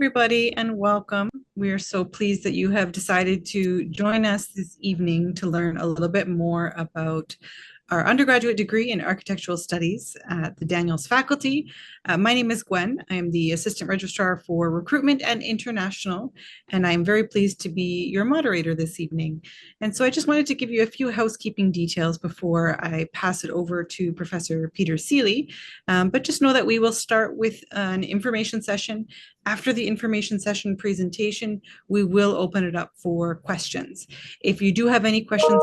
Everybody, and welcome. We are so pleased that you have decided to join us this evening to learn a little bit more about our undergraduate degree in architectural studies at the Daniels faculty. My name is Gwen. I am the assistant registrar for recruitment and international, and I'm very pleased to be your moderator this evening. And so I just wanted to give you a few housekeeping details before I pass it over to Professor Peter Seeley. But just know that we will start with an information session. After the information session presentation, we will open it up for questions. If you do have any questions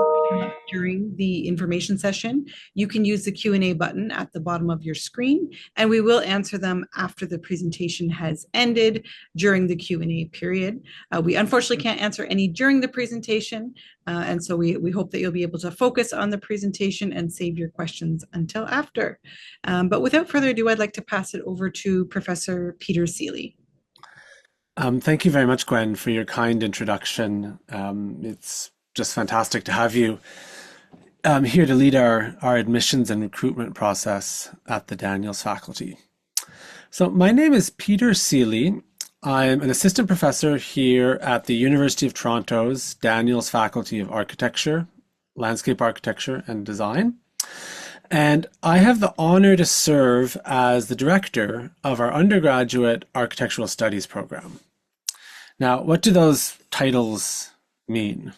during the information session, you can use the Q&A button at the bottom of your screen, and we will answer them after the presentation has ended during the Q&A period. We unfortunately can't answer any during the presentation, and so we hope that you'll be able to focus on the presentation and save your questions until after. But without further ado, I'd like to pass it over to Professor Peter Seeley. Thank you very much, Gwen, for your kind introduction. It's just fantastic to have you here to lead our admissions and recruitment process at the Daniels faculty. So my name is Peter Seeley. I'm an assistant professor here at the University of Toronto's Daniels Faculty of Architecture, Landscape Architecture and Design. And I have the honor to serve as the director of our undergraduate architectural studies program. Now, what do those titles mean?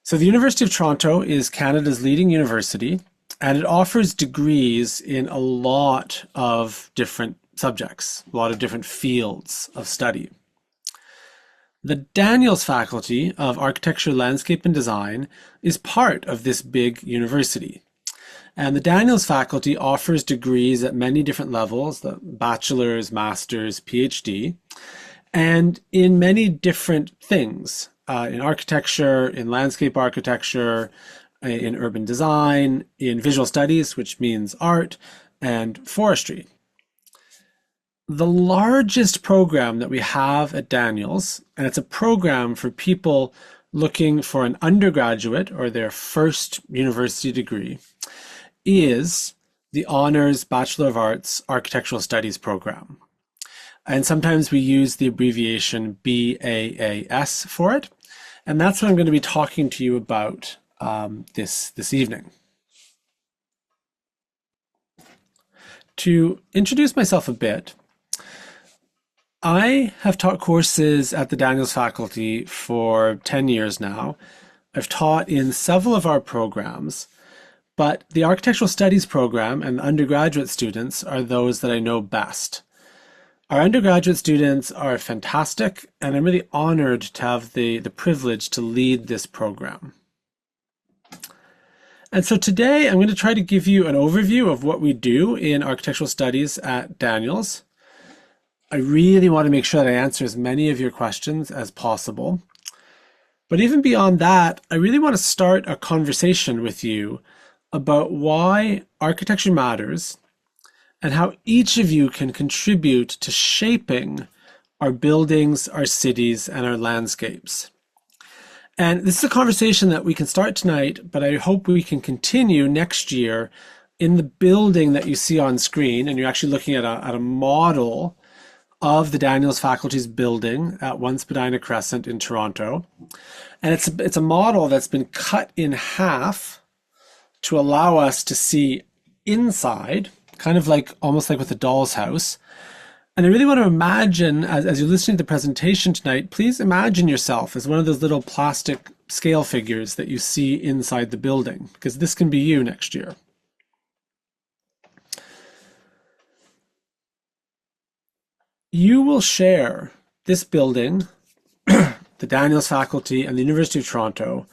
So the University of Toronto is Canada's leading university, and it offers degrees in a lot of different subjects, a lot of different fields of study. The Daniels Faculty of Architecture, Landscape and Design is part of this big university. And the Daniels faculty offers degrees at many different levels, the bachelor's, master's, PhD, and in many different things, in architecture, in landscape architecture, in urban design, in visual studies, which means art, and forestry. The largest program that we have at Daniels, and it's a program for people looking for an undergraduate or their first university degree, is the Honors Bachelor of Arts Architectural Studies program. And sometimes we use the abbreviation BAAS for it. And that's what I'm going to be talking to you about this evening. To introduce myself a bit, I have taught courses at the Daniels faculty for 10 years now. I've taught in several of our programs, but the architectural studies program and undergraduate students are those that I know best. Our undergraduate students are fantastic, and I'm really honored to have the privilege to lead this program. And so today I'm going to try to give you an overview of what we do in architectural studies at Daniels. I really want to make sure that I answer as many of your questions as possible. But even beyond that, I really want to start a conversation with you about why architecture matters and how each of you can contribute to shaping our buildings, our cities, and our landscapes. And this is a conversation that we can start tonight, but I hope we can continue next year in the building that you see on screen. And you're actually looking at a model of the Daniels faculty's building at 1 Spadina Crescent in Toronto. And it's a model that's been cut in half to allow us to see inside, kind of like almost like with a doll's house. And I really want to imagine, as you're listening to the presentation tonight, please imagine yourself as one of those little plastic scale figures that you see inside the building, because this can be you next year. You will share this building, the Daniels faculty and the University of Toronto,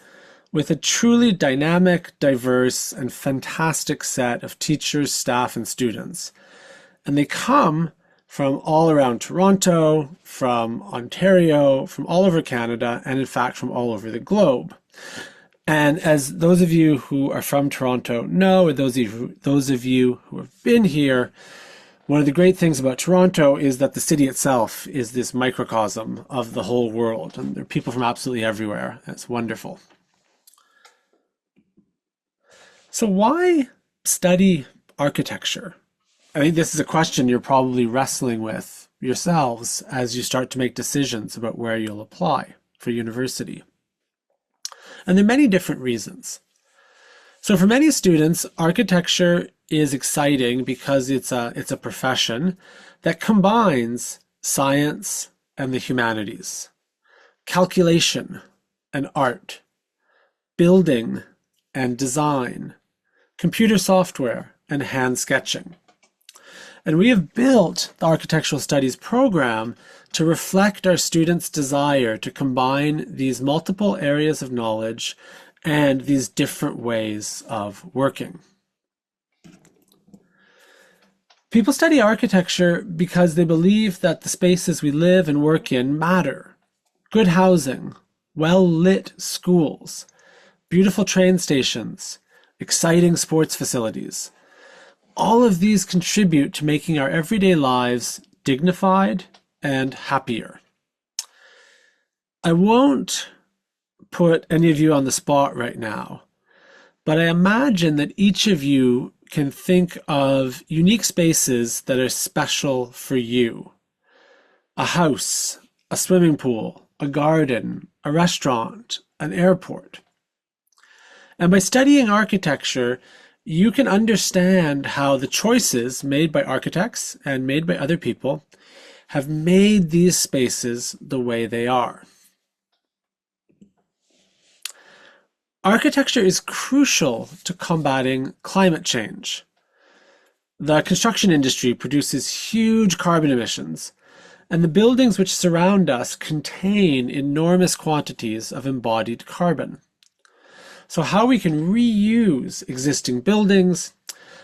with a truly dynamic, diverse, and fantastic set of teachers, staff, and students. And they come from all around Toronto, from Ontario, from all over Canada, and in fact from all over the globe. And as those of you who are from Toronto know, and those of you who have been here, one of the great things about Toronto is that the city itself is this microcosm of the whole world. And there are people from absolutely everywhere. It's wonderful. So why study architecture? I think this is a question you're probably wrestling with yourselves as you start to make decisions about where you'll apply for university. And there are many different reasons. So for many students, architecture is exciting because it's a profession that combines science and the humanities, calculation and art, building and design, computer software and hand sketching. And we have built the Architectural Studies program to reflect our students' desire to combine these multiple areas of knowledge and these different ways of working. People study architecture because they believe that the spaces we live and work in matter. Good housing, well-lit schools, beautiful train stations, exciting sports facilities. All of these contribute to making our everyday lives dignified and happier. I won't put any of you on the spot right now, but I imagine that each of you can think of unique spaces that are special for you. A house, a swimming pool, a garden, a restaurant, an airport. And by studying architecture, you can understand how the choices made by architects and made by other people have made these spaces the way they are. Architecture is crucial to combating climate change. The construction industry produces huge carbon emissions, and the buildings which surround us contain enormous quantities of embodied carbon. So how we can reuse existing buildings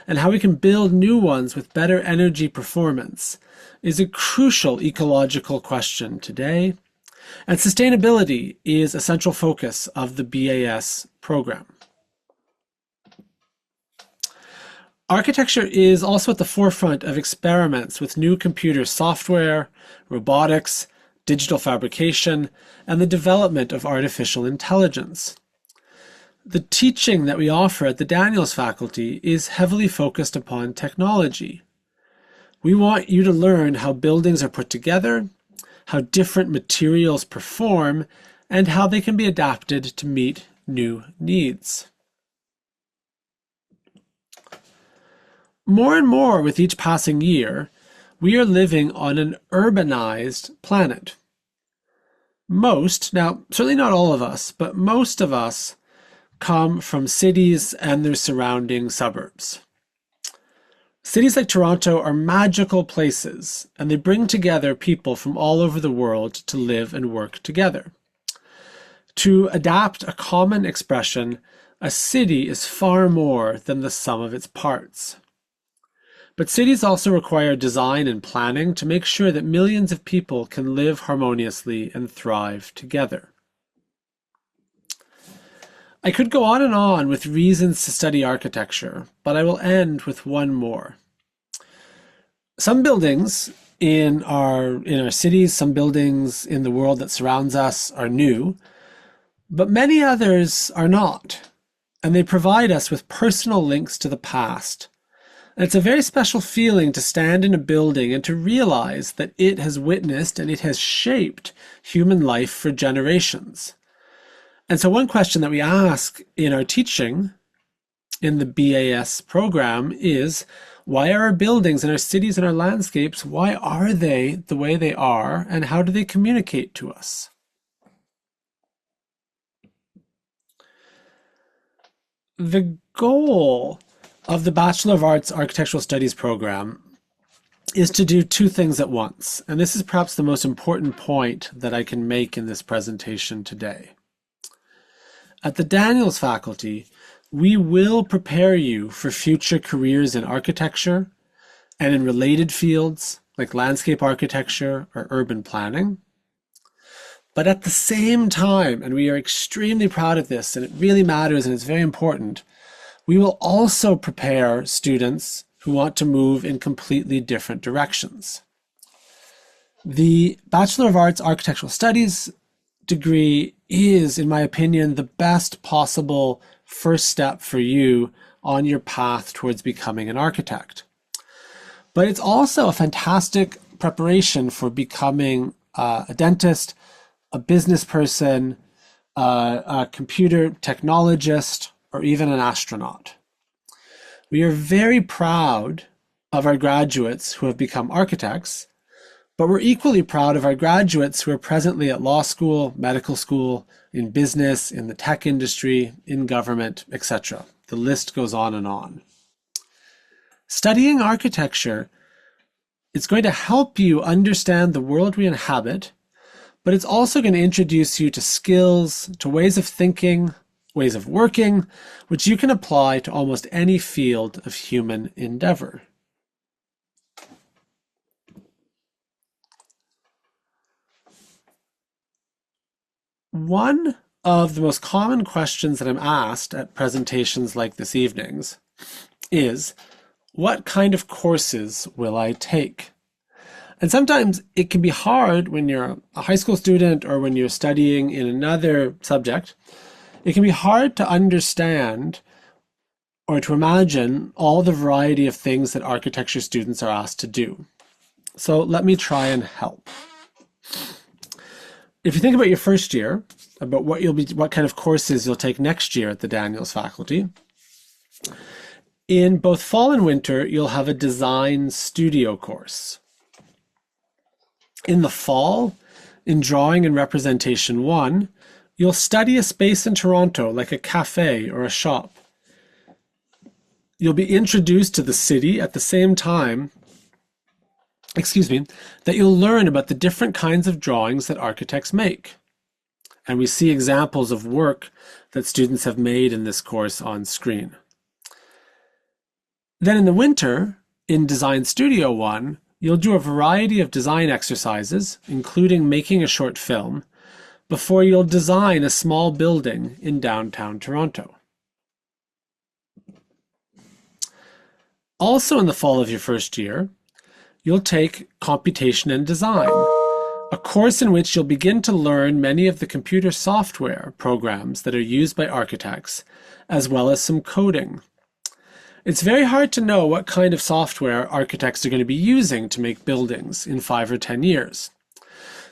and how we can build new ones with better energy performance is a crucial ecological question today. And sustainability is a central focus of the BAS program. Architecture is also at the forefront of experiments with new computer software, robotics, digital fabrication, and the development of artificial intelligence. The teaching that we offer at the Daniels faculty is heavily focused upon technology. We want you to learn how buildings are put together, how different materials perform, and how they can be adapted to meet new needs. More and more with each passing year, we are living on an urbanized planet. Most, now certainly not all of us, but most of us come from cities and their surrounding suburbs. Cities like Toronto are magical places, and they bring together people from all over the world to live and work together. To adapt a common expression, a city is far more than the sum of its parts. But cities also require design and planning to make sure that millions of people can live harmoniously and thrive together. I could go on with reasons to study architecture, but I will end with one more. Some buildings in our cities, some buildings in the world that surrounds us are new, but many others are not, and they provide us with personal links to the past. And it's a very special feeling to stand in a building and to realize that it has witnessed and it has shaped human life for generations. And so one question that we ask in our teaching in the BAS program is, why are our buildings and our cities and our landscapes, why are they the way they are, and how do they communicate to us? The goal of the Bachelor of Arts Architectural Studies program is to do two things at once. And this is perhaps the most important point that I can make in this presentation today. At the Daniels faculty, we will prepare you for future careers in architecture and in related fields like landscape architecture or urban planning. But at the same time, and we are extremely proud of this, and it really matters and it's very important, we will also prepare students who want to move in completely different directions. The Bachelor of Arts Architectural Studies degree is, in my opinion, the best possible first step for you on your path towards becoming an architect. But it's also a fantastic preparation for becoming a dentist, a business person, a computer technologist, or even an astronaut. We are very proud of our graduates who have become architects, but we're equally proud of our graduates who are presently at law school, medical school, in business, in the tech industry, in government, etc. The list goes on and on. Studying architecture, it's going to help you understand the world we inhabit, but it's also going to introduce you to skills, to ways of thinking, ways of working, which you can apply to almost any field of human endeavor. One of the most common questions that I'm asked at presentations like this evening's is, what kind of courses will I take? And sometimes it can be hard when you're a high school student or when you're studying in another subject. It can be hard to understand or to imagine all the variety of things that architecture students are asked to do. So let me try and help. If you think about your first year, about what kind of courses you'll take next year at the Daniels faculty, in both fall and winter, you'll have a design studio course. In the fall, in drawing and representation 1, you'll study a space in Toronto, like a cafe or a shop. You'll be introduced to the city at the same time, that you'll learn about the different kinds of drawings that architects make. And we see examples of work that students have made in this course on screen. Then in the winter, in Design Studio 1, you'll do a variety of design exercises, including making a short film, before you'll design a small building in downtown Toronto. Also in the fall of your first year, you'll take Computation and Design, a course in which you'll begin to learn many of the computer software programs that are used by architects, as well as some coding. It's very hard to know what kind of software architects are going to be using to make buildings in 5 or 10 years.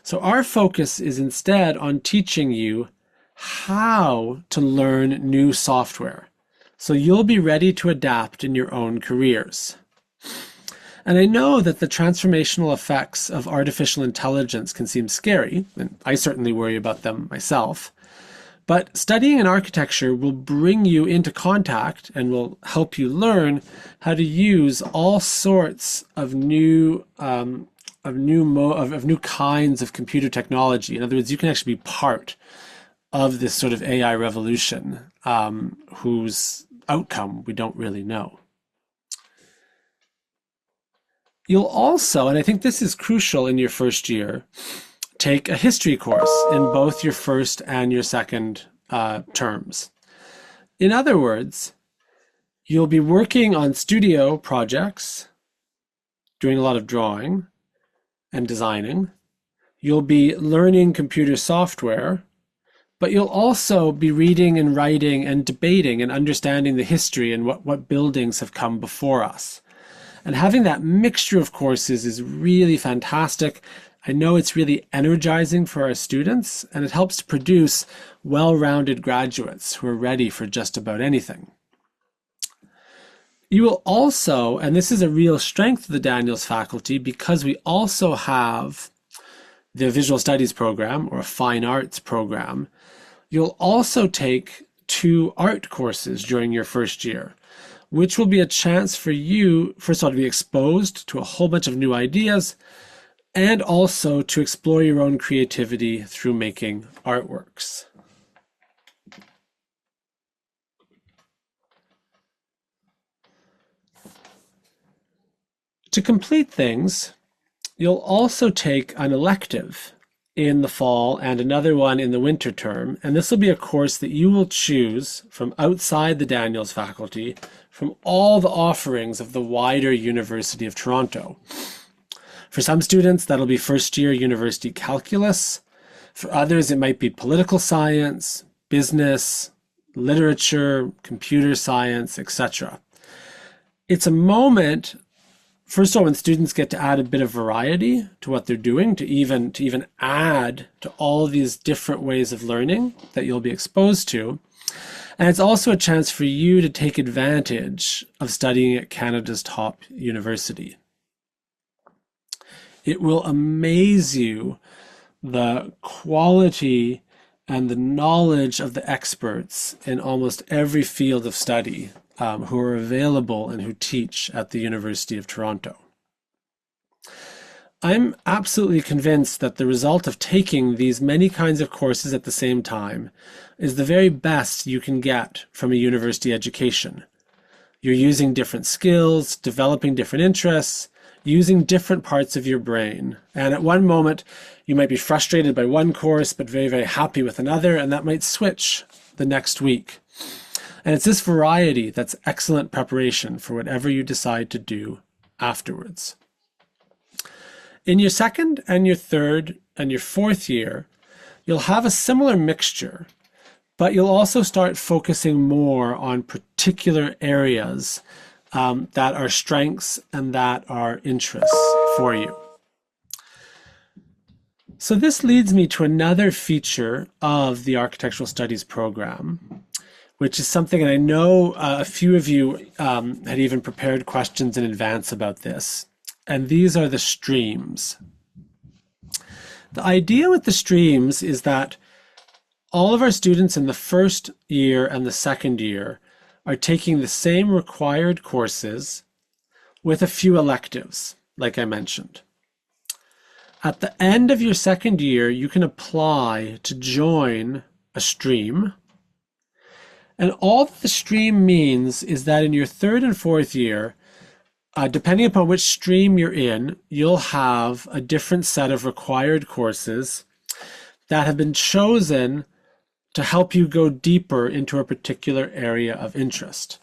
So our focus is instead on teaching you how to learn new software, so you'll be ready to adapt in your own careers. And I know that the transformational effects of artificial intelligence can seem scary, and I certainly worry about them myself. But studying in architecture will bring you into contact and will help you learn how to use all sorts of new kinds of computer technology. In other words, you can actually be part of this sort of AI revolution, whose outcome we don't really know. You'll also, and I think this is crucial in your first year, take a history course in both your first and your second terms. In other words, you'll be working on studio projects, doing a lot of drawing and designing. You'll be learning computer software, but you'll also be reading and writing and debating and understanding the history and what buildings have come before us. And having that mixture of courses is really fantastic. I know it's really energizing for our students, and it helps to produce well-rounded graduates who are ready for just about anything. You will also, and this is a real strength of the Daniels faculty, because we also have the Visual Studies program or a Fine Arts program, you'll also take 2 art courses during your first year, which will be a chance for you, first of all, to be exposed to a whole bunch of new ideas, and also to explore your own creativity through making artworks. To complete things, you'll also take an elective in the fall and another one in the winter term, and this will be a course that you will choose from outside the Daniels faculty from all the offerings of the wider University of Toronto. For some students, that'll be first year university calculus. For others, it might be political science, business, literature, computer science, etc. It's a moment First of all, when students get to add a bit of variety to what they're doing, to even add to all of these different ways of learning that you'll be exposed to. And it's also a chance for you to take advantage of studying at Canada's top university. It will amaze you the quality and the knowledge of the experts in almost every field of study who are available and who teach at the University of Toronto. I'm absolutely convinced that the result of taking these many kinds of courses at the same time is the very best you can get from a university education. You're using different skills, developing different interests, using different parts of your brain. And at one moment, you might be frustrated by one course, but very, very happy with another, and that might switch the next week. And it's this variety that's excellent preparation for whatever you decide to do afterwards. In your second and your third and your fourth year, you'll have a similar mixture, but you'll also start focusing more on particular areas that are strengths and that are interests for you. So this leads me to another feature of the Architectural Studies program, which is something, and I know a few of you had even prepared questions in advance about this, and these are the streams. The idea with the streams is that all of our students in the first year and the second year are taking the same required courses with a few electives, like I mentioned. At the end of your second year, you can apply to join a stream. And all that the stream means is that in your third and fourth year, depending upon which stream you're in, you'll have a different set of required courses that have been chosen to help you go deeper into a particular area of interest.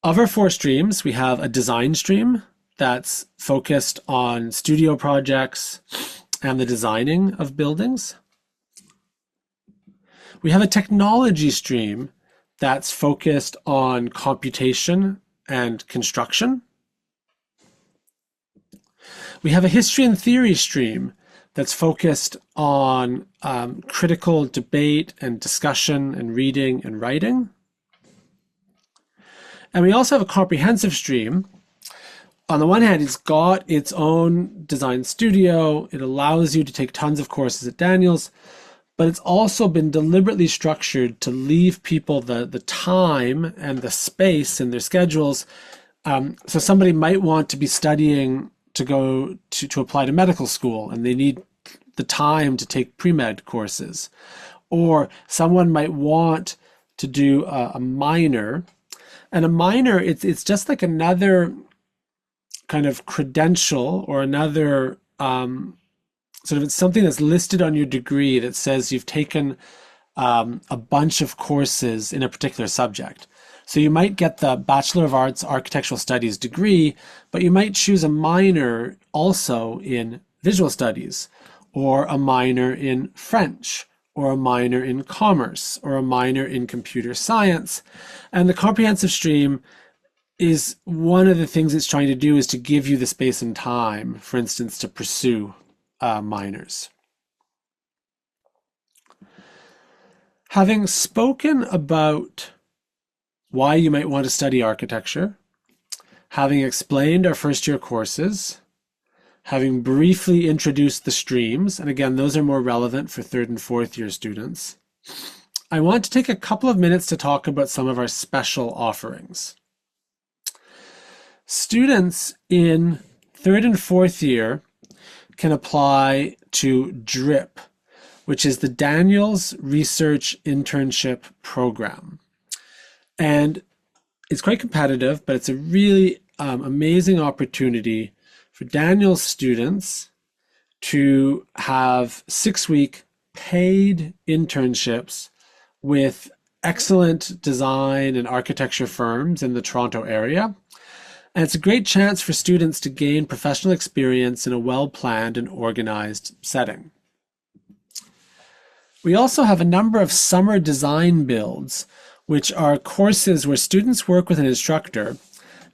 Of our 4 streams, we have a design stream that's focused on studio projects and the designing of buildings. We have a technology stream that's focused on computation and construction. We have a history and theory stream that's focused on critical debate and discussion and reading and writing. And we also have a comprehensive stream. On the one hand, it's got its own design studio. It allows you to take tons of courses at Daniels, but it's also been deliberately structured to leave people the time and the space in their schedules. So somebody might want to be studying to go to apply to medical school, and they need the time to take pre-med courses. Or someone might want to do a minor, and a minor, it's just like another kind of credential or another sort of, it's something that's listed on your degree that says you've taken a bunch of courses in a particular subject. So you might get the Bachelor of Arts Architectural Studies degree, but you might choose a minor also in visual studies, or a minor in French, or a minor in commerce, or a minor in computer science. And the comprehensive stream is one of the things it's trying to do is to give you the space and time, for instance, to pursue minors. Having spoken about why you might want to study architecture, having explained our first year courses, having briefly introduced the streams, and again, those are more relevant for third and fourth year students, I want to take a couple of minutes to talk about some of our special offerings. Students in third and fourth year can apply to DRIP, which is the Daniels Research Internship Program. And it's quite competitive, but it's a really amazing opportunity for Daniels students to have 6-week paid internships with excellent design and architecture firms in the Toronto area. And it's a great chance for students to gain professional experience in a well-planned and organized setting. We also have a number of summer design builds, which are courses where students work with an instructor,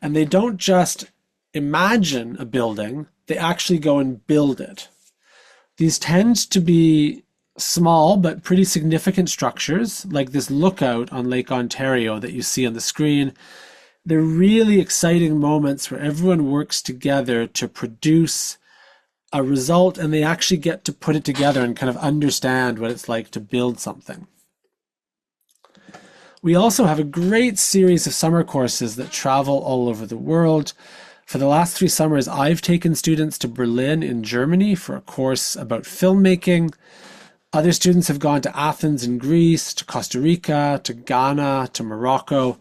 and they don't just imagine a building, they actually go and build it. These tend to be small but pretty significant structures, like this lookout on Lake Ontario that you see on the screen. They're really exciting moments where everyone works together to produce a result, and they actually get to put it together and kind of understand what it's like to build something. We also have a great series of summer courses that travel all over the world. For the last 3 summers, I've taken students to Berlin in Germany for a course about filmmaking. Other students have gone to Athens in Greece, to Costa Rica, to Ghana, to Morocco.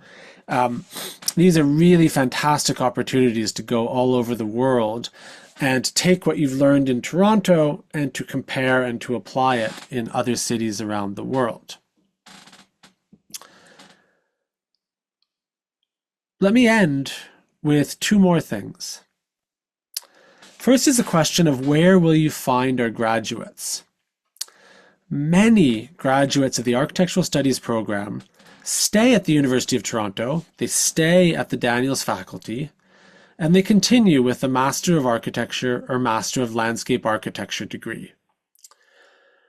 These are really fantastic opportunities to go all over the world and take what you've learned in Toronto and to compare and to apply it in other cities around the world. Let me end with 2 more things. First is the question of where will you find our graduates? Many graduates of the Architectural Studies program stay at the University of Toronto, they stay at the Daniels faculty, and they continue with a Master of Architecture or Master of Landscape Architecture degree.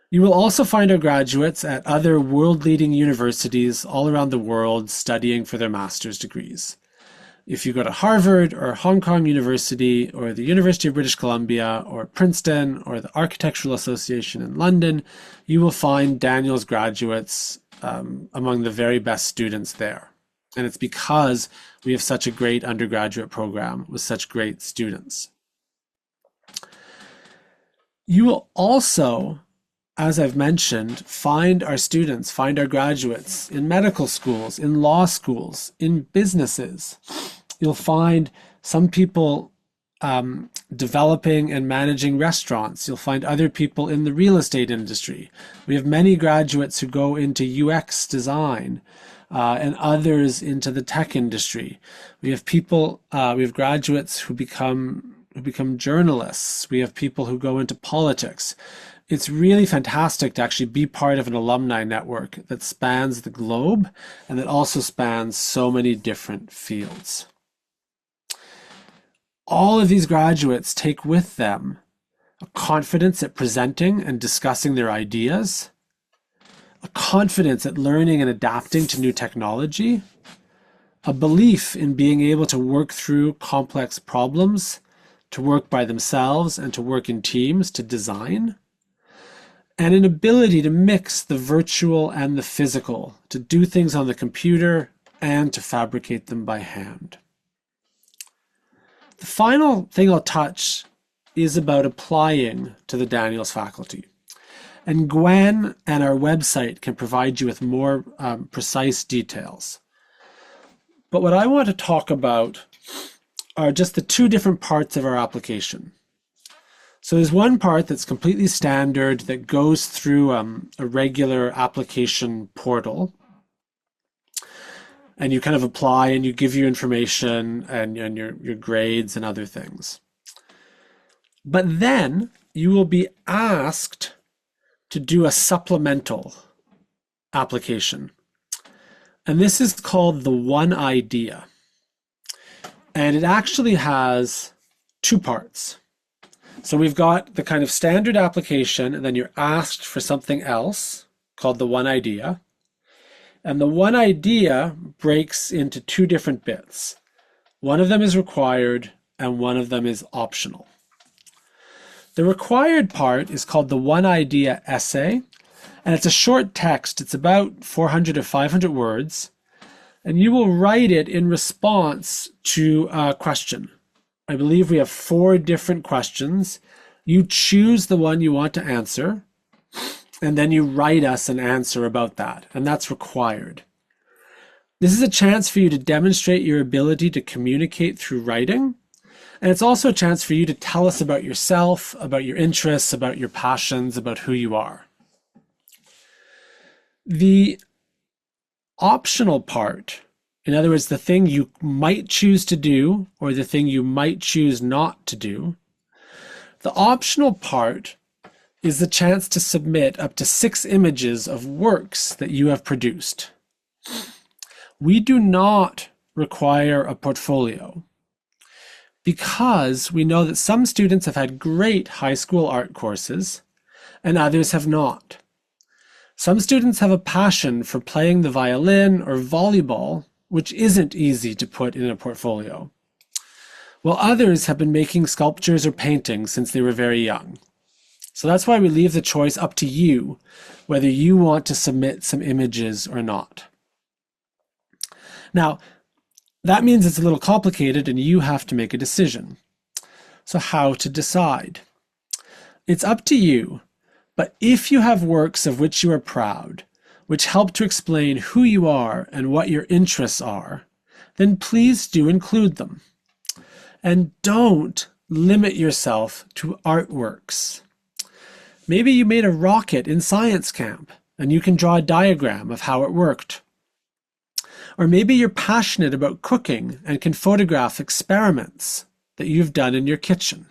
You will also find our graduates at other world-leading universities all around the world studying for their master's degrees. If you go to Harvard or Hong Kong University or the University of British Columbia or Princeton or the Architectural Association in London, you will find Daniels graduates among the very best students there. And it's because we have such a great undergraduate program with such great students. You will also, as I've mentioned, find our students, find our graduates in medical schools, in law schools, in businesses. You'll find some people developing and managing restaurants. You'll find other people in the real estate industry. We have many graduates who go into UX design and others into the tech industry. We have graduates who become journalists. We have people who go into politics. It's really fantastic to actually be part of an alumni network that spans the globe and that also spans so many different fields. All of these graduates take with them a confidence at presenting and discussing their ideas, a confidence at learning and adapting to new technology, a belief in being able to work through complex problems, to work by themselves and to work in teams to design, and an ability to mix the virtual and the physical, to do things on the computer and to fabricate them by hand. The final thing I'll touch is about applying to the Daniels faculty. And Gwen and our website can provide you with more precise details. But what I want to talk about are just the 2 different parts of our application. So there's one part that's completely standard that goes through a regular application portal. And you kind of apply and you give your information and your grades and other things. But then you will be asked to do a supplemental application. And this is called the One Idea. And it actually has 2 parts. So we've got the kind of standard application, and then you're asked for something else called the One Idea. And the One Idea breaks into 2 different bits. One of them is required and one of them is optional. The required part is called the One Idea essay, and it's a short text. It's about 400 or 500 words, and you will write it in response to a question. I believe we have 4 different questions. You choose the one you want to answer, and then you write us an answer about that, and that's required. This is a chance for you to demonstrate your ability to communicate through writing, and it's also a chance for you to tell us about yourself, about your interests, about your passions, about who you are. The optional part, in other words, the thing you might choose to do or the thing you might choose not to do, the optional part is the chance to submit up to 6 images of works that you have produced. We do not require a portfolio. because we know that some students have had great high school art courses and others have not. Some students have a passion for playing the violin or volleyball, which isn't easy to put in a portfolio, while others have been making sculptures or paintings since they were very young. So that's why we leave the choice up to you, whether you want to submit some images or not. Now, that means it's a little complicated and you have to make a decision. So how to decide? It's up to you, but if you have works of which you are proud, which help to explain who you are and what your interests are, then please do include them. And don't limit yourself to artworks. Maybe you made a rocket in science camp and you can draw a diagram of how it worked. Or maybe you're passionate about cooking and can photograph experiments that you've done in your kitchen.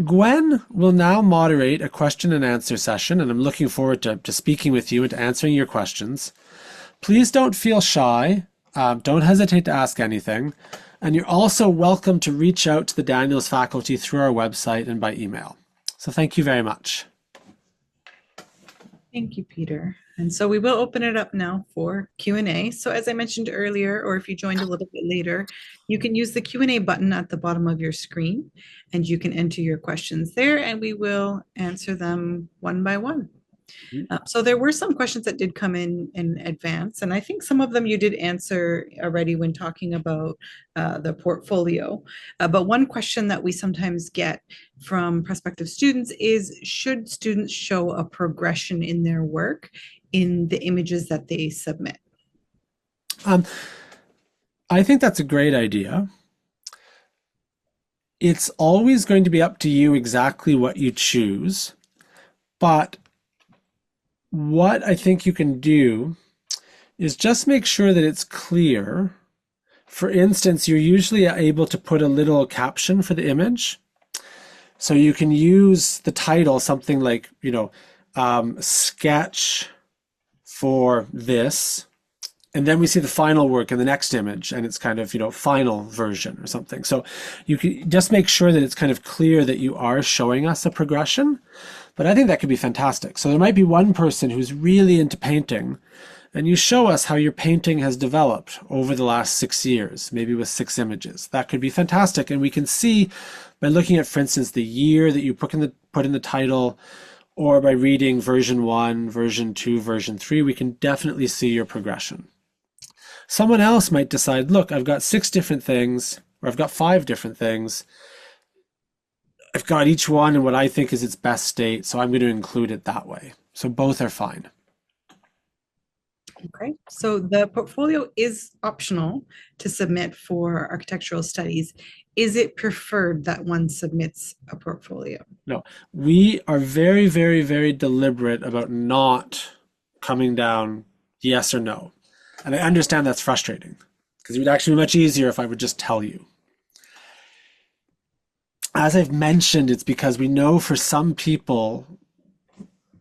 Gwen will now moderate a question and answer session, and I'm looking forward to speaking with you and to answering your questions. Please don't feel shy. Don't hesitate to ask anything. And you're also welcome to reach out to the Daniels faculty through our website and by email. So thank you very much. Thank you, Peter. And so we will open it up now for Q&A. So as I mentioned earlier, or if you joined a little bit later, you can use the Q&A button at the bottom of your screen, and you can enter your questions there, and we will answer them one by one. So there were some questions that did come in advance, and I think some of them you did answer already when talking about the portfolio. But one question that we sometimes get from prospective students is, should students show a progression in their work in the images that they submit? I think that's a great idea. It's always going to be up to you exactly what you choose, but what I think you can do is just make sure that it's clear. For instance, you're usually able to put a little caption for the image. So you can use the title, something like, sketch for this. And then we see the final work in the next image, and it's kind of, final version or something. So you can just make sure that it's kind of clear that you are showing us a progression. But I think that could be fantastic. So there might be one person who's really into painting, and you show us how your painting has developed over the last 6 years, maybe with 6 images. That could be fantastic. And we can see by looking at, for instance, the year that you put in the title, or by reading version 1, version 2, version 3, we can definitely see your progression. Someone else might decide, look, I've got 6 different things, or I've got 5 different things. I've got each one in what I think is its best state, so I'm going to include it that way. So both are fine. Okay, so the portfolio is optional to submit for architectural studies. Is it preferred that one submits a portfolio? No, we are very, very, very deliberate about not coming down yes or no. And I understand that's frustrating, because it would actually be much easier if I would just tell you. As I've mentioned, it's because we know for some people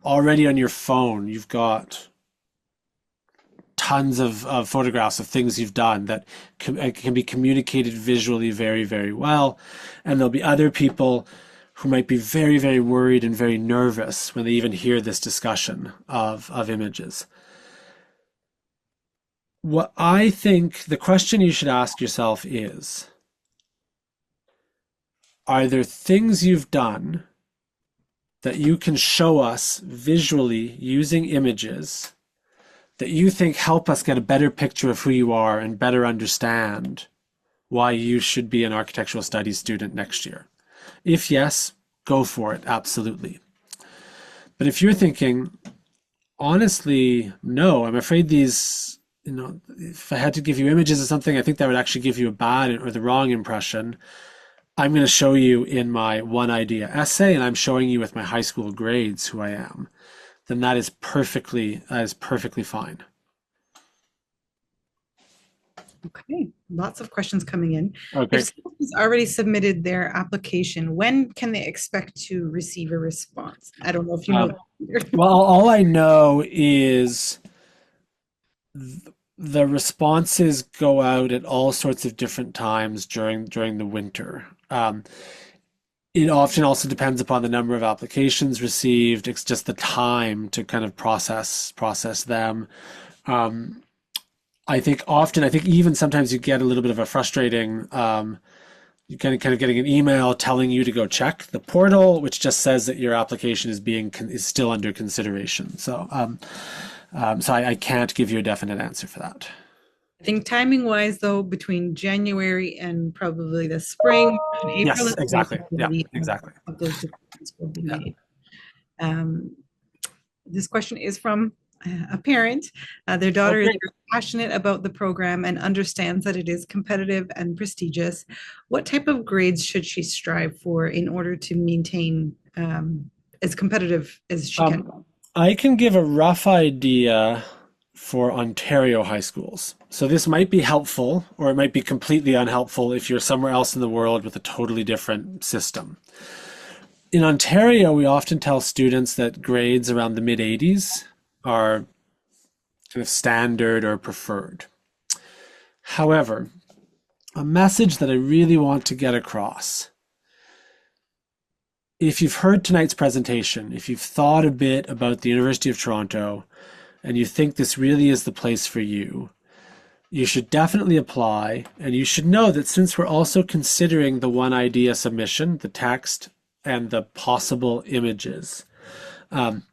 already on your phone, you've got tons of photographs of things you've done that can be communicated visually very, very well. And there'll be other people who might be very, very worried and very nervous when they even hear this discussion of images. What I think the question you should ask yourself is, are there things you've done that you can show us visually using images that you think help us get a better picture of who you are and better understand why you should be an architectural studies student next year? If yes, go for it, absolutely. But if you're thinking, honestly, no, I'm afraid these, if I had to give you images of something, I think that would actually give you a bad or the wrong impression. I'm going to show you in my one idea essay, and I'm showing you with my high school grades who I am. Then that is perfectly fine. Okay, lots of questions coming in. Okay. If someone has already submitted their application, when can they expect to receive a response? I don't know if you know. Well, all I know is the responses go out at all sorts of different times during the winter. It often also depends upon the number of applications received. It's just the time to kind of process them. Um, I think even sometimes you get a little bit of a frustrating, you kind of getting an email telling you to go check the portal, which just says that your application is still under consideration. So I can't give you a definite answer for that. I think timing wise, though, between January and probably the spring and April Yes, is the exactly. Yeah, possibility exactly. of those decisions will be Yeah. made. Um, this question is from a parent. Their Oh, daughter is great. very passionate about the program and understands that it is competitive and prestigious. What type of grades should she strive for in order to maintain as competitive as she can? I can give a rough idea for Ontario high schools. So this might be helpful, or it might be completely unhelpful if you're somewhere else in the world with a totally different system. In Ontario, we often tell students that grades around the mid 80s are kind of standard or preferred. However, a message that I really want to get across, if you've heard tonight's presentation, if you've thought a bit about the University of Toronto, and you think this really is the place for you, you should definitely apply. And you should know that since we're also considering the one idea submission, the text, and the possible images, um,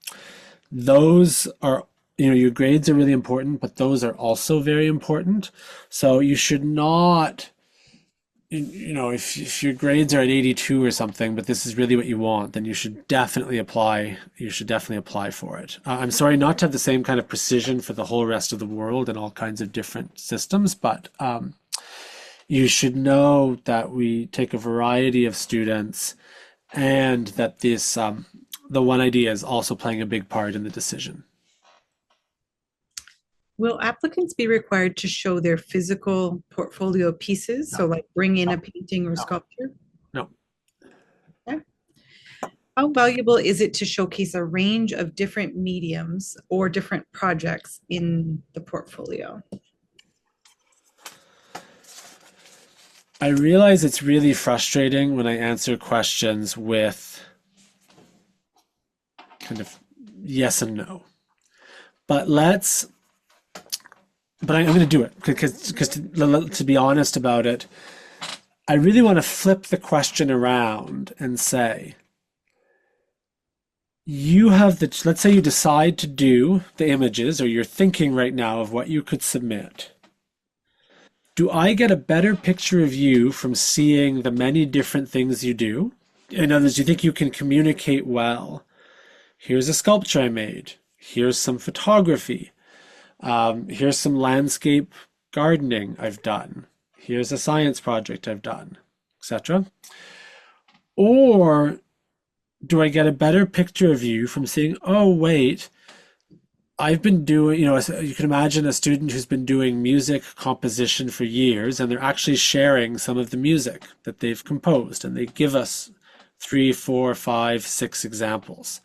those are, your grades are really important, but those are also very important. So you should not, if your grades are at 82 or something, but this is really what you want, then you should definitely apply. You should definitely apply for it. I'm sorry not to have the same kind of precision for the whole rest of the world and all kinds of different systems, but you should know that we take a variety of students and that the one idea is also playing a big part in the decision. Will applicants be required to show their physical portfolio pieces? No, So, like bring in no, a painting or no, sculpture? no. Okay. How valuable is it to showcase a range of different mediums or different projects in the portfolio? I realize it's really frustrating when I answer questions with kind of yes and no. But I'm going to do it because to be honest about it, I really want to flip the question around and say, let's say you decide to do the images, or you're thinking right now of what you could submit. Do I get a better picture of you from seeing the many different things you do? In other words, do you think you can communicate well? Here's a sculpture I made. Here's some photography. Here's some landscape gardening I've done. Here's a science project I've done, etc. Or do I get a better picture of you from seeing, oh, wait, I've been doing, you can imagine a student who's been doing music composition for years, and they're actually sharing some of the music that they've composed, and they give us 3, 4, 5, 6 examples.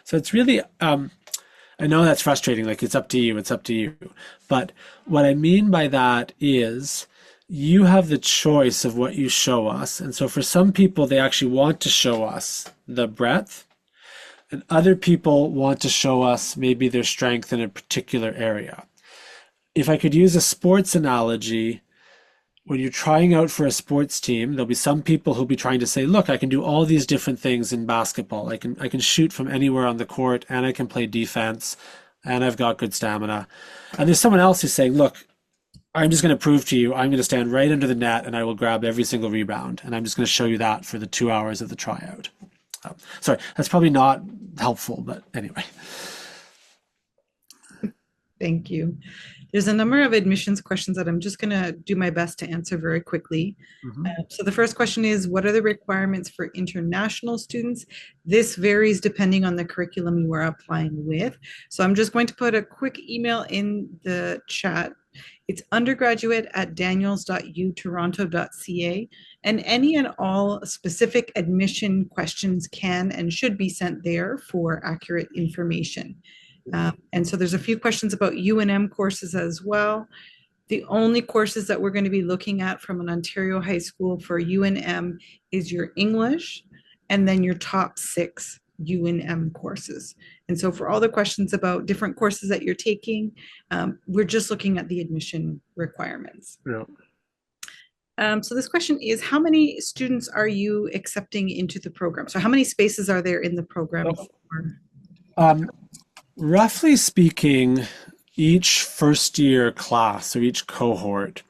So it's really, I know that's frustrating, like it's up to you, it's up to you. But what I mean by that is you have the choice of what you show us. And so for some people, they actually want to show us the breadth, and other people want to show us maybe their strength in a particular area. If I could use a sports analogy, when you're trying out for a sports team, there'll be some people who'll be trying to say, look, I can do all these different things in basketball. I can shoot from anywhere on the court, and I can play defense, and I've got good stamina. And there's someone else who's saying, look, I'm just going to prove to you, I'm going to stand right under the net and I will grab every single rebound. And I'm just going to show you that for the 2 hours of the tryout. Sorry, that's probably not helpful, but anyway. Thank you. There's a number of admissions questions that I'm just going to do my best to answer very quickly. Mhm. So the first question is, what are the requirements for international students? This varies depending on the curriculum you are applying with. So I'm just going to put a quick email in the chat. It's undergraduate@daniels.utoronto.ca, and any and all specific admission questions can and should be sent there for accurate information. And so there's a few questions about UNM courses as well. The only courses that we're going to be looking at from an Ontario high school for UNM is your English and then your top 6 UNM courses. And so for all the questions about different courses that you're taking, we're just looking at the admission requirements. Yeah. So this question is, how many students are you accepting into the program? So how many spaces are there in the program So, for? um, roughly speaking, each first year class or each cohort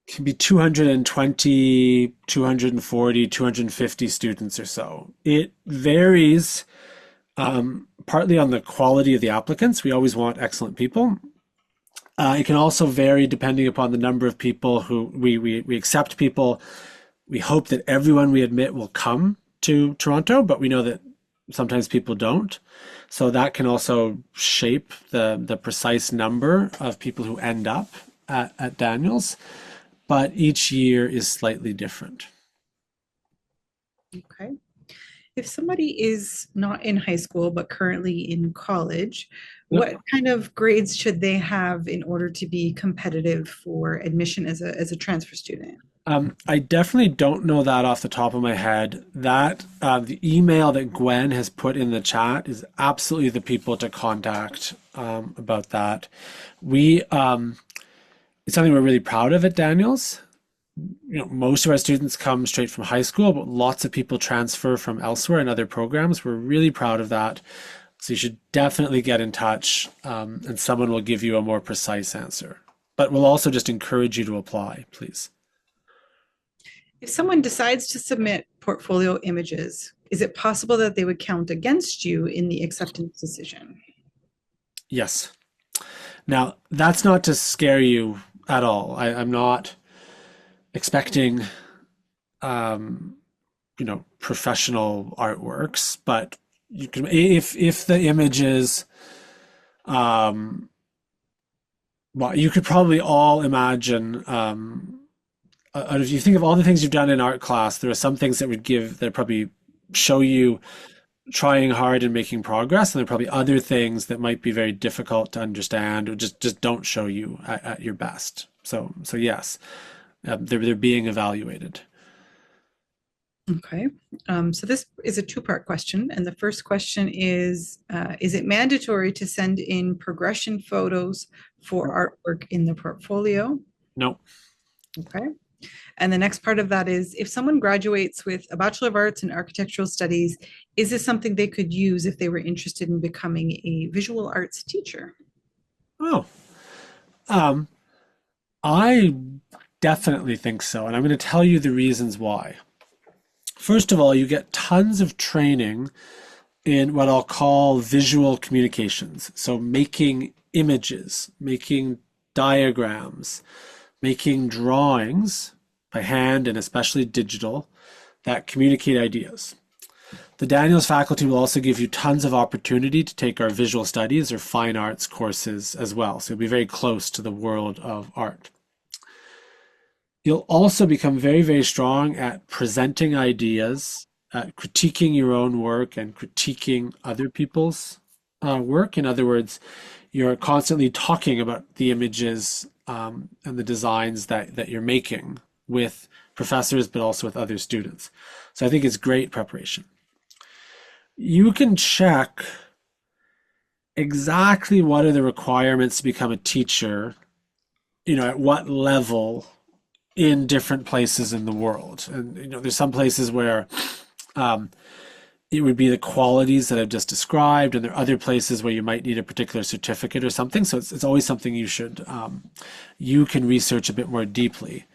can be 220, 240, 250 students or so. It varies partly on the quality of the applicants. We always want excellent people. It can also vary depending upon the number of people who we accept people. We hope that everyone we admit will come to Toronto, but we know that sometimes people don't. So that can also shape the precise number of people who end up at Daniels. But each year is slightly different. Okay. If somebody is not in high school but currently in college, Yep. what kind of grades should they have in order to be competitive for admission as a transfer student? I definitely don't know that off the top of my head. That the email that Gwen has put in the chat is absolutely the people to contact about that. We it's something we're really proud of at Daniels. Most of our students come straight from high school, but lots of people transfer from elsewhere in other programs. We're really proud of that. So you should definitely get in touch, and someone will give you a more precise answer. But we'll also just encourage you to apply, please. If someone decides to submit portfolio images, is it possible that they would count against you in the acceptance decision? Yes. Now, that's not to scare you at all. I'm not expecting, professional artworks, but you can, if the images, well, you could probably all imagine, if you think of all the things you've done in art class, there are some things that probably show you trying hard and making progress, and there are probably other things that might be very difficult to understand or just don't show you at your best. So yes, they're being evaluated. Okay. So this is a two-part question. And the first question is it mandatory to send in progression photos for artwork in the portfolio? No. Okay. And the next part of that is, if someone graduates with a Bachelor of Arts in Architectural Studies, is this something they could use if they were interested in becoming a visual arts teacher? Oh, um, I definitely think so, and I'm going to tell you the reasons why. First of all, you get tons of training in what I'll call visual communications. So making images, making diagrams, making drawings by hand and especially digital that communicate ideas. The Daniels faculty will also give you tons of opportunity to take our visual studies or fine arts courses as well. So you'll be very close to the world of art. You'll also become very, very strong at presenting ideas, at critiquing your own work and critiquing other people's work. In other words, you're constantly talking about the images and the designs that you're making with professors, but also with other students. So I think it's great preparation. You can check exactly what are the requirements to become a teacher, at what level in different places in the world. And, there's some places where it would be the qualities that I've just described, and there are other places where you might need a particular certificate or something. So it's always something you can research a bit more deeply.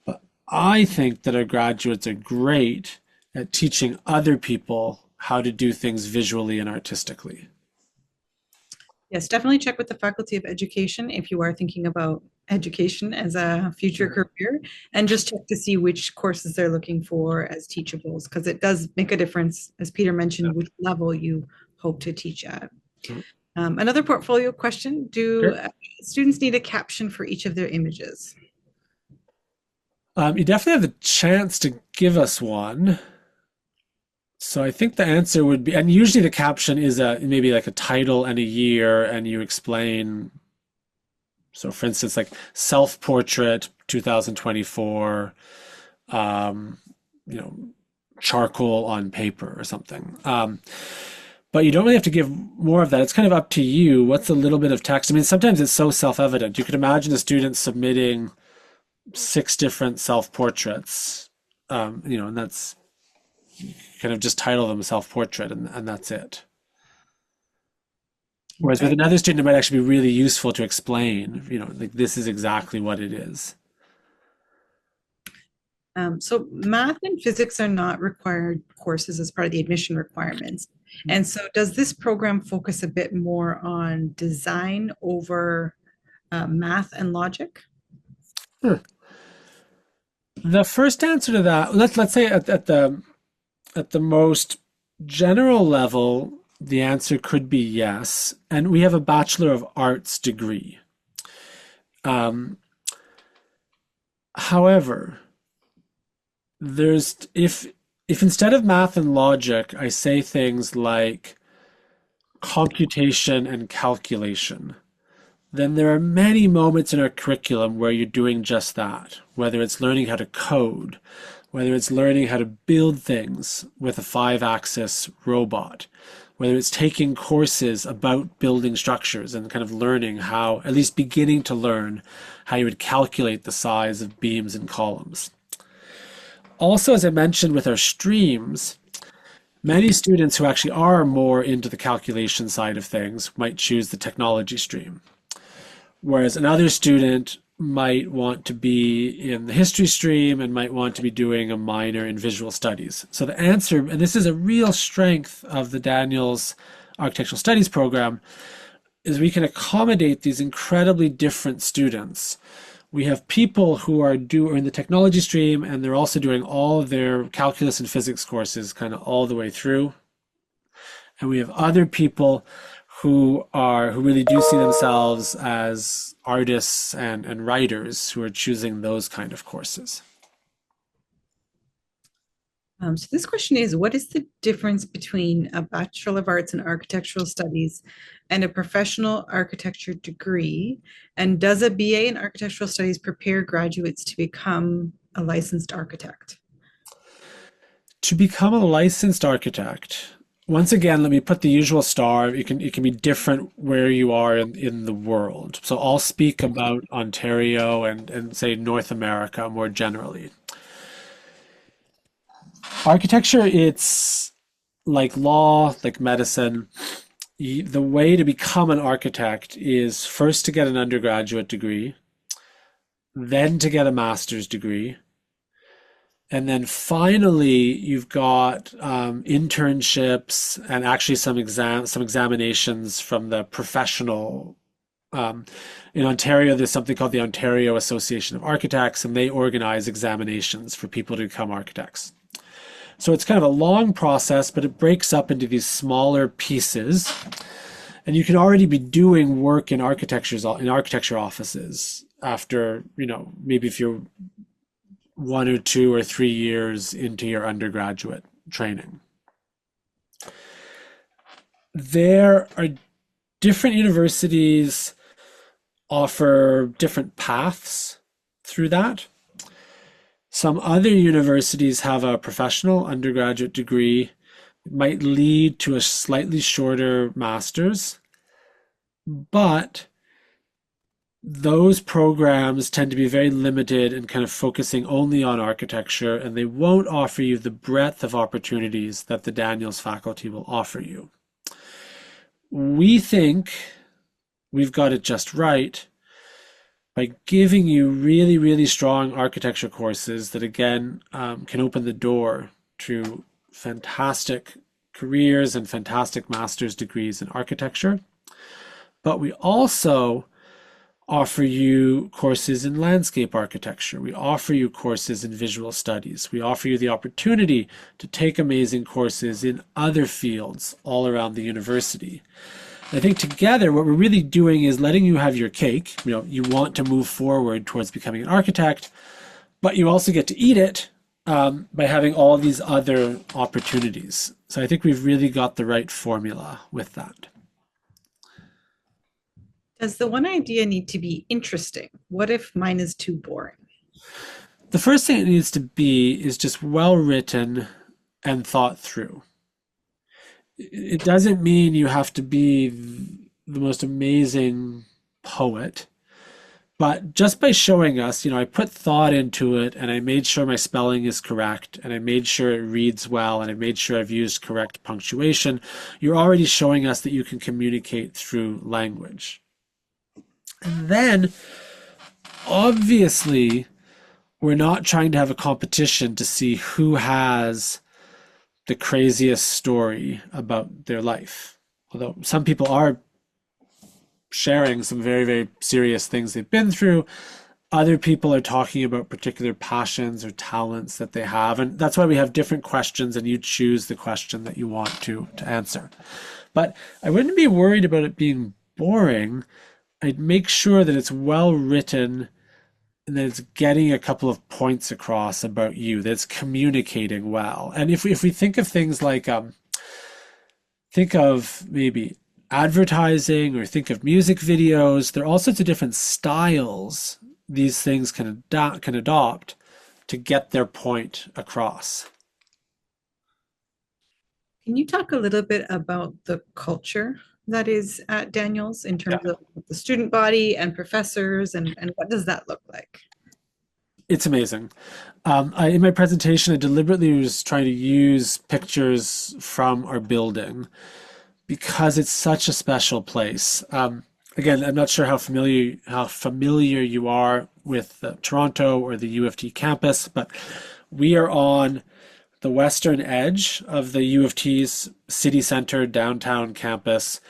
But I think that our graduates are great at teaching other people how to do things visually and artistically. Yes, definitely check with the Faculty of Education if you are thinking about education as a future career, and just check to see which courses they're looking for as teachables, because it does make a difference, as Peter mentioned, which level you hope to teach at. Another portfolio question, do Sure. students need a caption for each of their images? You definitely have the chance to give us one. So I think the answer would be, and usually the caption is maybe like a title and a year, and you explain. So for instance, like self-portrait 2024, um, you know, charcoal on paper or something. But you don't really have to give more of that. It's kind of up to you. What's a little bit of text? I mean, sometimes it's so self-evident. You could imagine a student submitting 6 different self-portraits, and that's kind of just title them self-portrait, and that's it. Whereas with Okay. another student, it might actually be really useful to explain, like this is exactly what it is. So math and physics are not required courses as part of the admission requirements. And so does this program focus a bit more on design over math and logic? Hmm. The first answer to that, let's say at the most general level, the answer could be yes. And we have a Bachelor of Arts degree. Um, However, if instead of math and logic, I say things like computation and calculation, then there are many moments in our curriculum where you're doing just that, whether it's learning how to code, whether it's learning how to build things with a 5-axis robot, whether it's taking courses about building structures and kind of learning how, at least beginning to learn, how you would calculate the size of beams and columns. Also, as I mentioned with our streams, many students who actually are more into the calculation side of things might choose the technology stream, whereas another student might want to be in the history stream and might want to be doing a minor in visual studies. So the answer, and this is a real strength of the Daniels Architectural Studies program, is we can accommodate these incredibly different students. We have people who are in the technology stream, and they're also doing all of their calculus and physics courses kind of all the way through. And we have other people who really do see themselves as artists and writers who are choosing those kind of courses. So this question is, what is the difference between a Bachelor of Arts in Architectural Studies and a professional architecture degree? And does a BA in Architectural Studies prepare graduates to become a licensed architect? To become a licensed architect, once again, let me put the usual star. It can be different where you are in the world. So I'll speak about Ontario and say North America more generally. Architecture, it's like law, like medicine. The way to become an architect is first to get an undergraduate degree, then to get a master's degree, and then finally you've got internships and actually some examinations from the professional. In Ontario, there's something called the Ontario Association of Architects, and they organize examinations for people to become architects. So it's kind of a long process, but it breaks up into these smaller pieces. And you can already be doing work in architecture offices after, maybe if you're 1 or 2 or 3 years into your undergraduate training. There are different universities offer different paths through that. Some other universities have a professional undergraduate degree. It might lead to a slightly shorter master's, but those programs tend to be very limited and kind of focusing only on architecture, and they won't offer you the breadth of opportunities that the Daniels faculty will offer you. We think we've got it just right by giving you really, really strong architecture courses that, again, can open the door to fantastic careers and fantastic master's degrees in architecture. But we also offer you courses in landscape architecture. We offer you courses in visual studies. We offer you the opportunity to take amazing courses in other fields all around the university. I think together what we're really doing is letting you have your cake. You want to move forward towards becoming an architect, but you also get to eat it by having all these other opportunities. So I think we've really got the right formula with that. Does the one idea need to be interesting? What if mine is too boring? The first thing it needs to be is just well written and thought through. It doesn't mean you have to be the most amazing poet, but just by showing us, I put thought into it and I made sure my spelling is correct and I made sure it reads well and I made sure I've used correct punctuation, you're already showing us that you can communicate through language. And then, obviously, we're not trying to have a competition to see who has the craziest story about their life. Although some people are sharing some very, very serious things they've been through, other people are talking about particular passions or talents that they have. And that's why we have different questions and you choose the question that you want to answer. But I wouldn't be worried about it being boring. I'd make sure that it's well written and that it's getting a couple of points across about you, that it's communicating well. And if we think of things like, think of maybe advertising or think of music videos, there are all sorts of different styles these things can adopt to get their point across. Can you talk a little bit about the culture that is at Daniels in Yeah, terms of the student body and professors and what does that look like? it's amazing. In my presentation, I deliberately was trying to use pictures from our building because it's such a special place. Again, I'm not sure how familiar you are with Toronto or the U of T campus, but we are on the western edge of the U of T's city center downtown campus,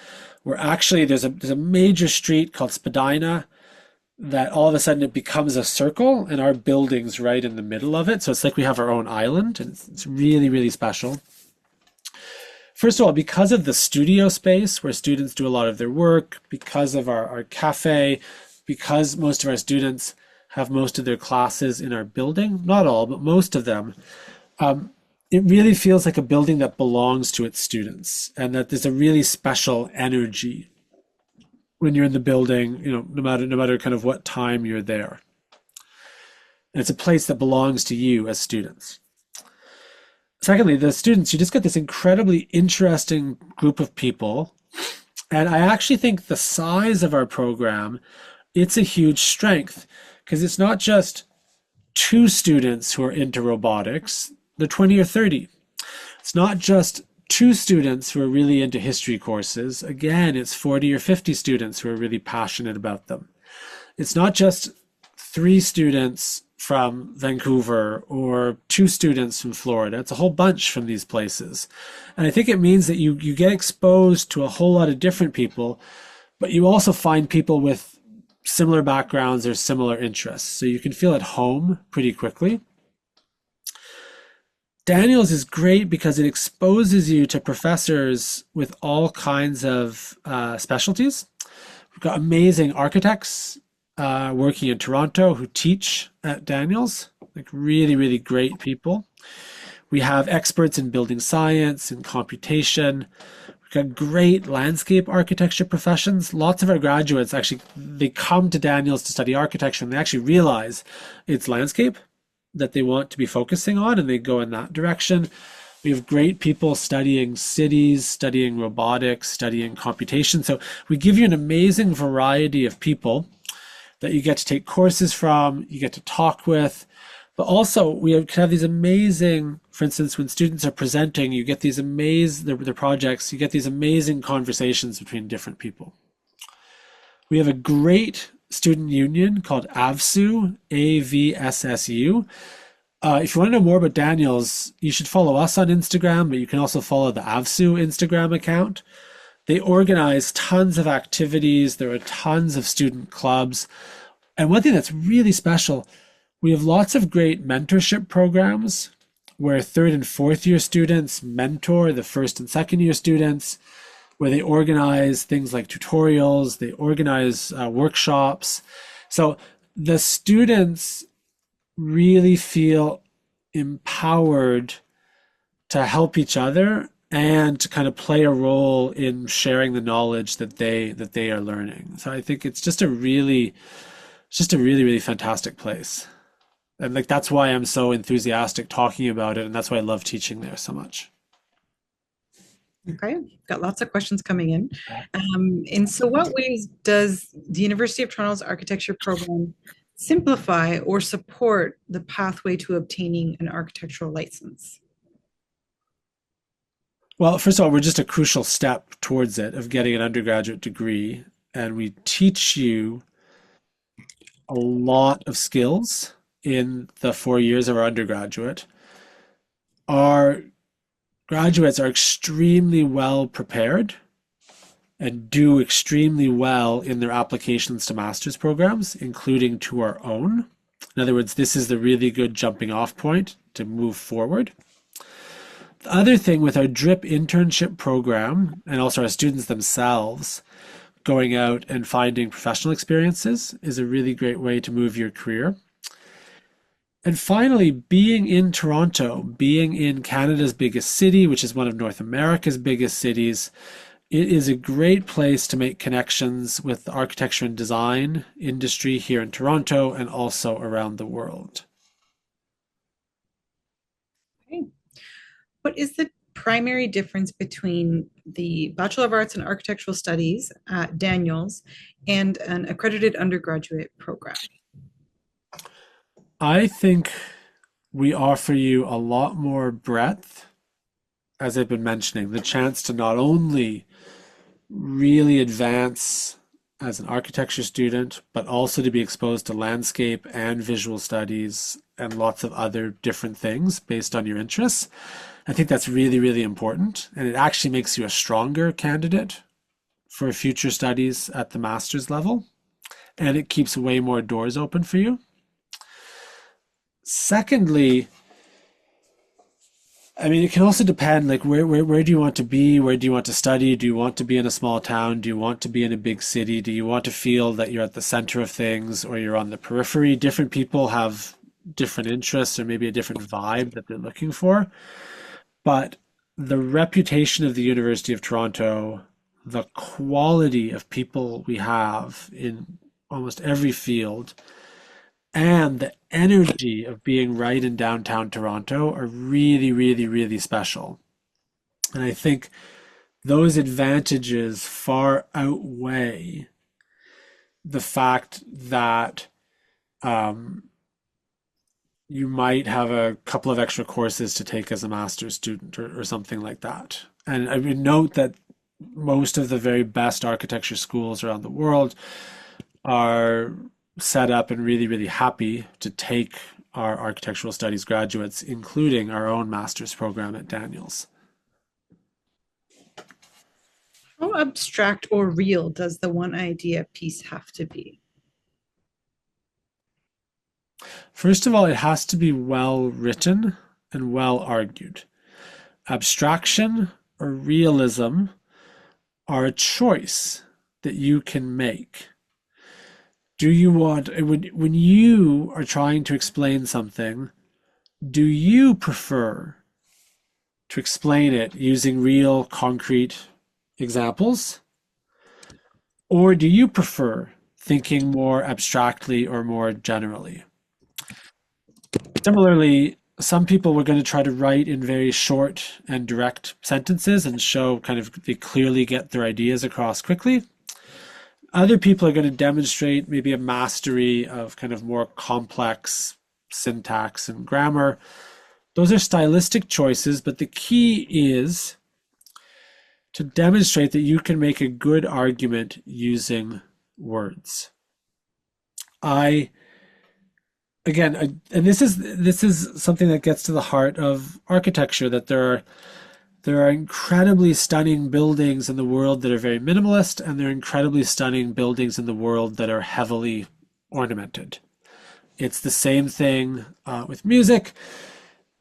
where actually there's a major street called Spadina that all of a sudden it becomes a circle, and our building's right in the middle of it. So it's like we have our own island, and it's really, really special. First of all, because of the studio space where students do a lot of their work, because of our cafe, because most of our students have most of their classes in our building, not all, but most of them, it really feels like a building that belongs to its students and that there's a really special energy when you're in the building, no matter kind of what time you're there. And it's a place that belongs to you as students. Secondly, the students, you just get this incredibly interesting group of people. And I actually think the size of our program, it's a huge strength because it's not just two students who are into robotics, they're 20 or 30. It's not just two students who are really into history courses. Again, it's 40 or 50 students who are really passionate about them. It's not just three students from Vancouver or two students from Florida. It's a whole bunch from these places. And I think it means that you get exposed to a whole lot of different people, but you also find people with similar backgrounds or similar interests. So you can feel at home pretty quickly. Daniels is great because it exposes you to professors with all kinds of specialties. We've got amazing architects working in Toronto who teach at Daniels, like really, really great people. We have experts in building science and computation. We've got great landscape architecture professions. Lots of our graduates actually, they come to Daniels to study architecture and they actually realize it's landscape that they want to be focusing on and they go in that direction. We have great people studying cities, studying robotics, studying computation. So we give you an amazing variety of people that you get to take courses from, you get to talk with, but also we have these amazing, for instance, when students are presenting, you get these amazing, their projects, you get these amazing conversations between different people. We have a great student union called AVSU, AVSSU. If you want to know more about Daniels, you should follow us on Instagram, but you can also follow the AVSU Instagram account. They organize tons of activities. There are tons of student clubs. And one thing that's really special, we have lots of great mentorship programs where third and fourth year students mentor the first and second year students, where they organize things like tutorials, they organize workshops. So the students really feel empowered to help each other and to kind of play a role in sharing the knowledge that they are learning. So I think it's just a really, really fantastic place. And like that's why I'm so enthusiastic talking about it, and that's why I love teaching there so much. Okay, got lots of questions coming in. And so, what ways does the University of Toronto's architecture program simplify or support the pathway to obtaining an architectural license? Well, first of all, we're just a crucial step towards it of getting an undergraduate degree, and we teach you a lot of skills in the 4 years of our undergraduate. Our graduates are extremely well prepared and do extremely well in their applications to master's programs, including to our own. In other words, this is the really good jumping off point to move forward. The other thing with our DRIP internship program and also our students themselves going out and finding professional experiences is a really great way to move your career. And finally, being in Toronto, being in Canada's biggest city, which is one of North America's biggest cities, it is a great place to make connections with the architecture and design industry here in Toronto and also around the world. Okay. What is the primary difference between the Bachelor of Arts in Architectural Studies at Daniels and an accredited undergraduate program? I think we offer you a lot more breadth, as I've been mentioning, the chance to not only really advance as an architecture student, but also to be exposed to landscape and visual studies and lots of other different things based on your interests. I think that's really, really important. And it actually makes you a stronger candidate for future studies at the master's level. And it keeps way more doors open for you. Secondly, I mean, it can also depend, like where do you want to be? Where do you want to study? Do you want to be in a small town? Do you want to be in a big city? Do you want to feel that you're at the center of things or you're on the periphery? Different people have different interests or maybe a different vibe that they're looking for. But the reputation of the University of Toronto, the quality of people we have in almost every field, and the energy of being right in downtown Toronto are really, really, really special. And I think those advantages far outweigh the fact that um, you might have a couple of extra courses to take as a master's student or something like that. And I would note that most of the very best architecture schools around the world are set up and really, really happy to take our architectural studies graduates, including our own master's program at Daniels. How abstract or real does the one idea piece have to be? First of all, it has to be well written and well argued. Abstraction or realism are a choice that you can make. Do you want, when you are trying to explain something, do you prefer to explain it using real concrete examples? Or do you prefer thinking more abstractly or more generally? Similarly, some people were going to try to write in very short and direct sentences and show kind of they clearly get their ideas across quickly. Other people are going to demonstrate maybe a mastery of kind of more complex syntax and grammar. Those are stylistic choices, but the key is to demonstrate that you can make a good argument using words. And this is something that gets to the heart of architecture, that there are incredibly stunning buildings in the world that are very minimalist, and there are incredibly stunning buildings in the world that are heavily ornamented. It's the same thing with music.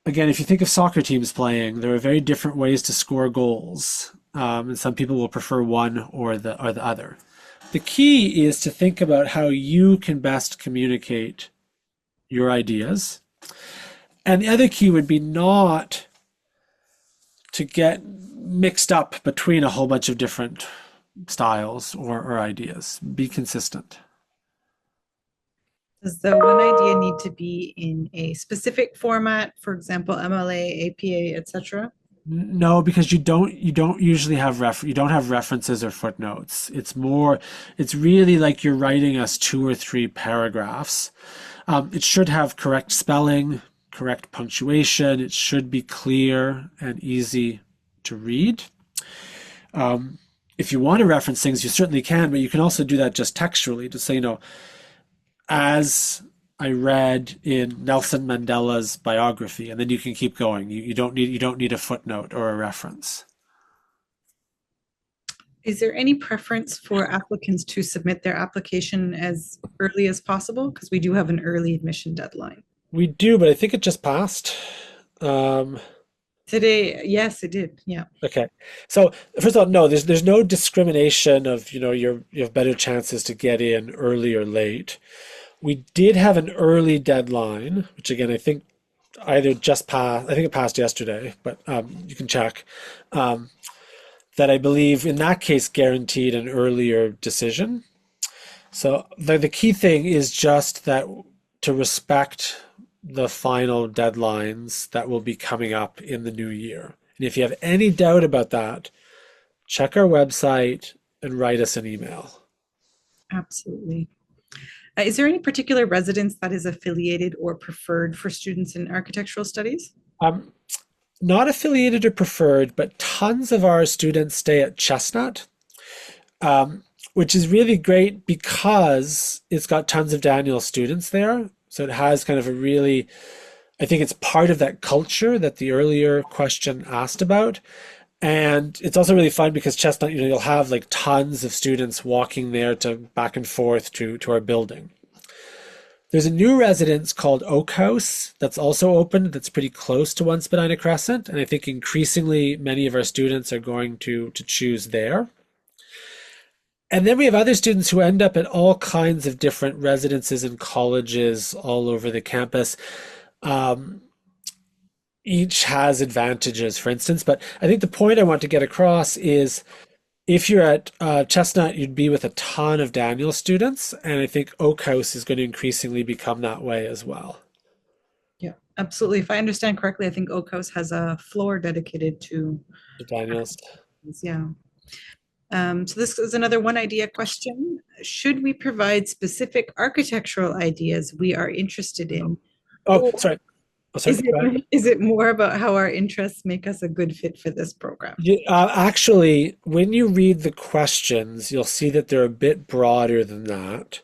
Again, if you think of soccer teams playing, there are very different ways to score goals, and some people will prefer one or the other. The key is to think about how you can best communicate your ideas. And the other key would be not to get mixed up between a whole bunch of different styles or ideas. Be consistent. Does the one idea need to be in a specific format, for example, MLA, APA, etc.? No, because you don't usually have you don't have references or footnotes. It's really like you're writing us 2 or 3 paragraphs. It should have correct spelling, correct punctuation. It should be clear and easy to read. If you want to reference things, you certainly can, but you can also do that just textually to say, as I read in Nelson Mandela's biography, and then you can keep going. You don't need a footnote or a reference. Is there any preference for applicants to submit their application as early as possible? Because we do have an early admission deadline. We do, but I think it just passed. Um, Today, yes, it did. Yeah, okay. So first of all, no, there's no discrimination of, you have better chances to get in early or late. We did have an early deadline, which again I think either just passed. I think it passed yesterday, but you can check. Um, that I believe in that case guaranteed an earlier decision. So the key thing is just that to respect the final deadlines that will be coming up in the new year. And if you have any doubt about that, check our website and write us an email. absolutely. Is there any particular residence that is affiliated or preferred for students in architectural studies? Um, Not affiliated or preferred, but tons of our students stay at Chestnut, which is really great because it's got tons of Daniel students there. So it has kind of a really, I think it's part of that culture that the earlier question asked about. And it's also really fun because Chestnut, you'll have like tons of students walking there to back and forth to our building. There's a new residence called Oak House that's also opened that's pretty close to One Spadina Crescent, and I think increasingly many of our students are going to choose there. And then we have other students who end up at all kinds of different residences and colleges all over the campus. Um, each has advantages, for instance, but I think the point I want to get across is if you're at Chestnut, you'd be with a ton of Daniel students, and I think Oak House is going to increasingly become that way as well. Yeah, absolutely. If I understand correctly, I think Oak House has a floor dedicated to, The Daniels. yeah. So this is another one idea question. Should we provide specific architectural ideas we are interested in? Oh, Or sorry. Oh, sorry. is Go ahead. it more about how our interests make us a good fit for this program? Actually, when you read the questions, you'll see that they're a bit broader than that.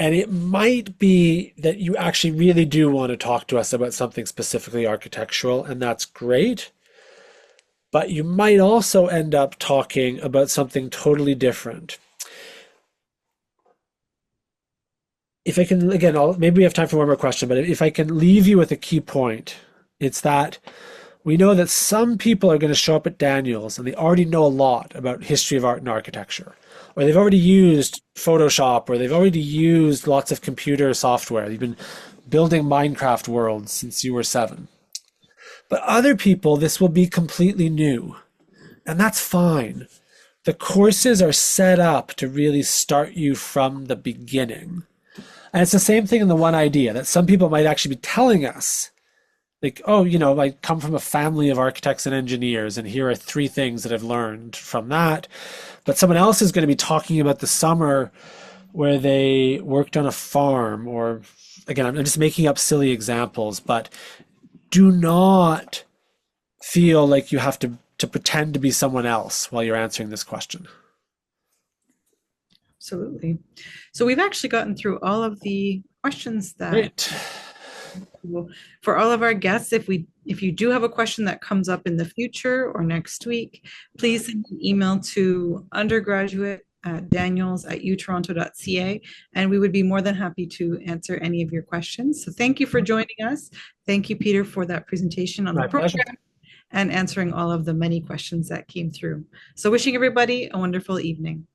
And it might be that you actually really do want to talk to us about something specifically architectural, and that's great. But you might also end up talking about something totally different. If I can, again, maybe we have time for one more question, but if I can leave you with a key point, it's that we know that some people are going to show up at Daniels and they already know a lot about history of art and architecture, or they've already used Photoshop, or they've already used lots of computer software. You've been building Minecraft worlds since you were 7. But other people, this will be completely new, and that's fine. The courses are set up to really start you from the beginning. And it's the same thing in the one idea that some people might actually be telling us, like, oh, I come from a family of architects and engineers, and here are 3 things that I've learned from that. But someone else is going to be talking about the summer where they worked on a farm, or again, I'm just making up silly examples, but do not feel like you have to pretend to be someone else while you're answering this question. Absolutely. So we've actually gotten through all of the questions that Great. for all of our guests. If you do have a question that comes up in the future or next week, please send an email to undergraduate@daniels@utoronto.ca, and we would be more than happy to answer any of your questions. So thank you for joining us. Thank you, Peter, for that presentation on the My pleasure. program and answering all of the many questions that came through. So wishing everybody a wonderful evening.